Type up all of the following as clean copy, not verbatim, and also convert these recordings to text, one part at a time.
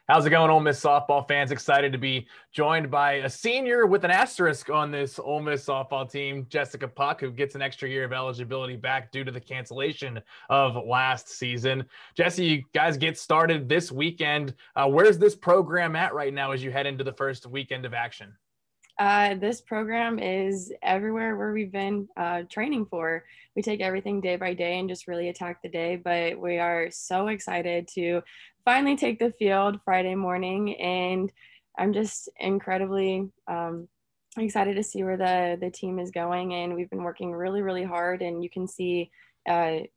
How's it going, Ole Miss softball fans? Excited to be joined by a senior with an asterisk on this Ole Miss softball team, Jessica Puck, who gets an extra year of eligibility back due to the cancellation of last season. Jesse, you guys get started this weekend. Where's this program at right now as you head into the first weekend of action? This program is everywhere where we've been training for. We take everything day by day and just really attack the day. But we are so excited to finally take the field Friday morning. And I'm just incredibly excited to see where the team is going. And we've been working really, really hard. And you can see a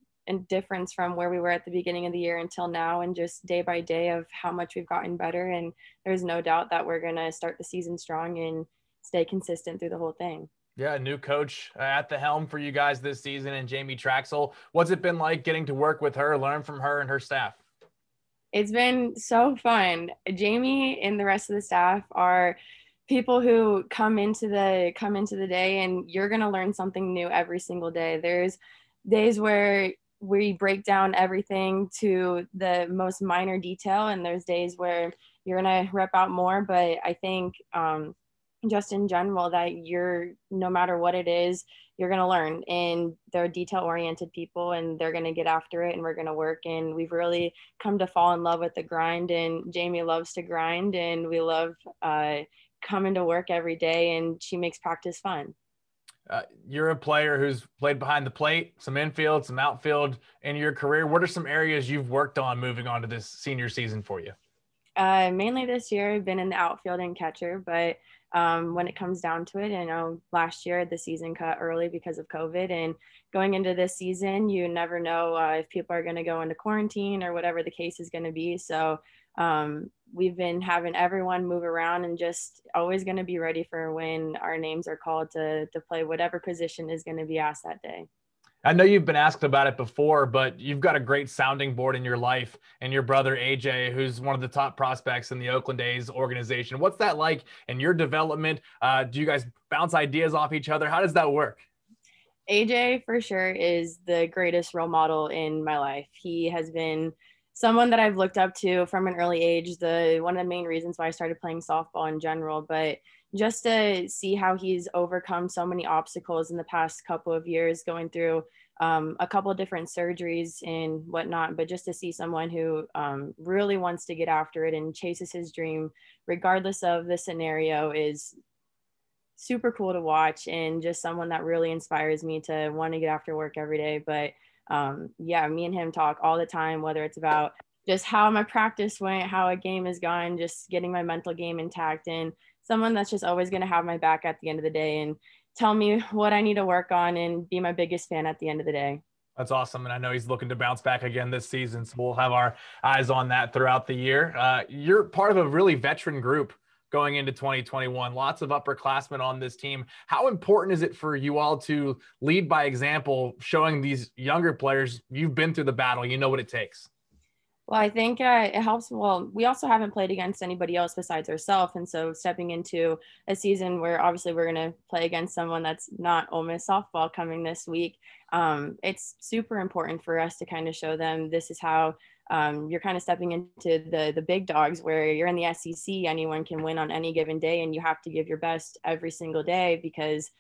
difference from where we were at the beginning of the year until now, and just day by day of how much we've gotten better. And there's no doubt that we're going to start the season strong and stay consistent through the whole thing. Yeah, a new coach at the helm for you guys this season, and Jamie Traxel. What's it been like getting to work with her, learn from her and her staff? It's been so fun. Jamie and the rest of the staff are people who come into the day, and you're going to learn something new every single day. There's days where we break down everything to the most minor detail, and there's days where you're going to rep out more. But I think just in general, that you're, no matter what it is, you're going to learn, and they're detail oriented people, and they're going to get after it, and we're going to work. And we've really come to fall in love with the grind, and Jamie loves to grind, and we love coming to work every day, and she makes practice fun. You're a player who's played behind the plate, some infield, some outfield in your career. What are some areas you've worked on moving on to this senior season for you? Mainly this year, I've been in the outfield and catcher, but when it comes down to it, I know last year the season cut early because of COVID, and going into this season, you never know if people are going to go into quarantine or whatever the case is going to be. So we've been having everyone move around, and just always going to be ready for when our names are called to play whatever position is going to be asked that day. I know you've been asked about it before, but you've got a great sounding board in your life, and your brother AJ, who's one of the top prospects in the Oakland A's organization. What's that like in your development? Do you guys bounce ideas off each other? How does that work? AJ for sure is the greatest role model in my life. He has been someone that I've looked up to from an early age. The one of the main reasons why I started playing softball in general, but just to see how he's overcome so many obstacles in the past couple of years, going through a couple of different surgeries and whatnot, but just to see someone who really wants to get after it and chases his dream, regardless of the scenario, is super cool to watch, and just someone that really inspires me to want to get after work every day. But yeah, me and him talk all the time, whether it's about just how my practice went, how a game has gone, just getting my mental game intact, and someone that's just always going to have my back at the end of the day and tell me what I need to work on and be my biggest fan at the end of the day. That's awesome. And I know he's looking to bounce back again this season. So we'll have our eyes on that throughout the year. You're part of a really veteran group going into 2021. Lots of upperclassmen on this team. How important is it for you all to lead by example, showing these younger players you've been through the battle, you know what it takes? Well, I think it helps. Well, we also haven't played against anybody else besides ourselves. And so stepping into a season where obviously we're going to play against someone that's not Ole Miss softball coming this week, it's super important for us to kind of show them this is how you're kind of stepping into the big dogs, where you're in the SEC, anyone can win on any given day, and you have to give your best every single day, because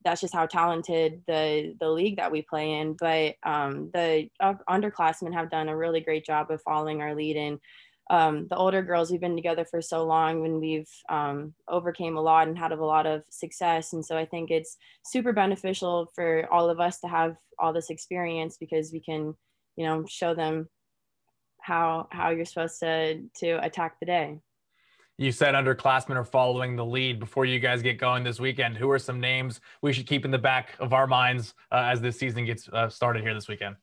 that's just how talented the league that we play in. But the underclassmen have done a really great job of following our lead. And the older girls, we've been together for so long, and we've overcame a lot and had a lot of success. And so I think it's super beneficial for all of us to have all this experience, because we can, show them how you're supposed to attack the day. You said underclassmen are following the lead. Before you guys get going this weekend, who are some names we should keep in the back of our minds as this season gets started here this weekend?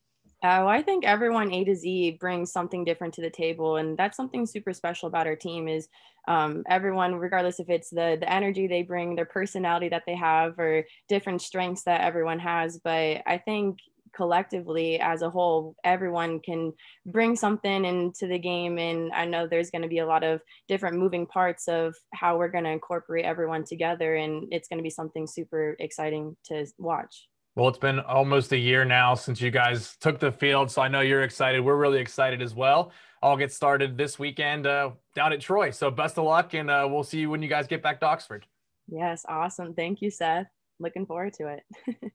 Well, I think everyone A to Z brings something different to the table, and that's something super special about our team. Is everyone, regardless if it's the energy they bring, their personality that they have, or different strengths that everyone has. But I think collectively as a whole, everyone can bring something into the game. And I know there's going to be a lot of different moving parts of how we're going to incorporate everyone together, and it's going to be something super exciting to watch. Well, it's been almost a year now since you guys took the field, so I know you're excited. We're really excited as well. all get started this weekend down at Troy. So best of luck, and we'll see you when you guys get back to Oxford. Yes, awesome. Thank you, Seth. Looking forward to it.